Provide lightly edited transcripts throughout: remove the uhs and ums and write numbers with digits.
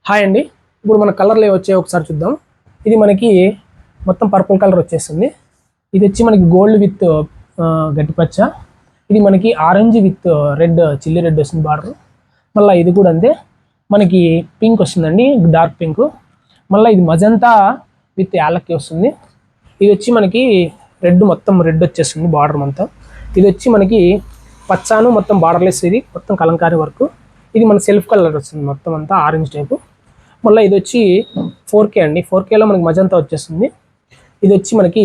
Hi అండి. ఇప్పుడు మన కలర్లు వచ్చే ఒకసారి చూద్దాం. ఇది మనకి మొత్తం పర్పుల్ కలర్ వచ్చేస్తుంది. ఇది వచ్చి మనకి గోల్డ్ విత్ గట్టి పచ్చ. ఇది మనకి orange with red, chilli red వస్తుంది బార్డర్. మళ్ళీ ఇది కూడా అంతే, మనకి పింక్ వస్తుందండి, డార్క్ పింక్. మళ్ళీ ఇది మజంతా విత్ యాలక్కి వస్తుంది. ఇది వచ్చి మనకి రెడ్, మొత్తం రెడ్ వచ్చేస్తుంది బార్డర్ మొత్తం. ఇది వచ్చి మనకి పచ్చాను మొత్తం బార్డర్లెస్, ఇది మొత్తం కలంకారీ వర్క్. ఇది మన సెల్ఫ్ కలర్ వస్తుంది మొత్తం అంతా ఆరెంజ్ టైపు. మళ్ళీ ఇది వచ్చి 4K అండి. 4Kలో మనకి మజంతా వచ్చేస్తుంది. ఇది వచ్చి మనకి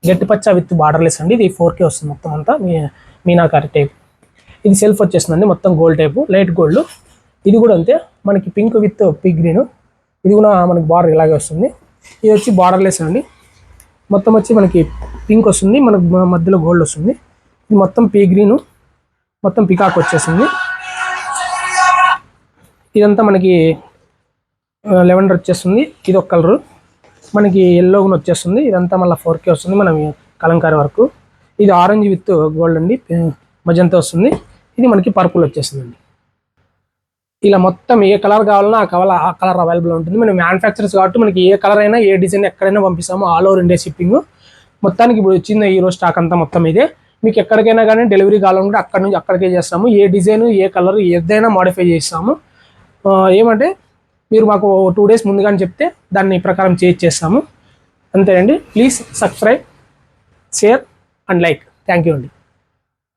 గట్టి పచ్చ విత్ బార్డర్లెస్ అండి. ఇది 4K వస్తుంది మొత్తం అంతా మీనాకారి టైప్. ఇది సెల్ఫ్ వచ్చేస్తుందండి మొత్తం గోల్డ్ టైపు, లైట్ గోల్డ్. ఇది కూడా అంతే, మనకి పింక్ విత్ పీ గ్రీన్. ఇది కూడా మనకి బార్డర్ ఇలాగే వస్తుంది. ఇది వచ్చి బార్డర్లెస్ అండి. మొత్తం వచ్చి మనకి పింక్ వస్తుంది, మనకు మధ్యలో గోల్డ్ వస్తుంది. ఇది మొత్తం పీ గ్రీను, మొత్తం పికాక్ వచ్చేసింది. ఇదంతా మనకి లెవెండర్ వచ్చేస్తుంది. ఇది ఒక కలరు, మనకి ఎల్లో కూడా వచ్చేస్తుంది. ఇదంతా మళ్ళీ 4K వస్తుంది మన కలంకారీ వర్క్. ఇది ఆరెంజ్ విత్ గోల్డ్ అండి, మజంతా వస్తుంది. ఇది మనకి పర్పుల్ వచ్చేస్తుందండి. ఇలా మొత్తం ఏ కలర్ కావాలన్నా ఆ కలర్ అవైలబుల్ ఉంటుంది. మనం మ్యానుఫ్యాక్చరర్స్ కాబట్టి మనకి ఏ కలర్ అయినా ఏ డిజైన్ ఎక్కడైనా పంపిస్తాము, ఆల్ ఓవర్ ఇండియా షిప్పింగ్. మొత్తానికి ఇప్పుడు వచ్చింది ఈరోజు స్టాక్ అంతా మొత్తం ఇదే. మీకు ఎక్కడికైనా కానీ డెలివరీ కావాలనుకుంటే అక్కడ నుంచి అక్కడికే చేస్తాము. ఏ డిజైన్, ఏ కలర్ ఏదైనా మాడిఫై చేస్తాము. ఏమంటే మీరు మాకు 2 days ముందుగానే చెప్తే దాన్ని ప్రకారం చేస్తాము. అంతేనండి. Please subscribe, share and like. Thank you అండి.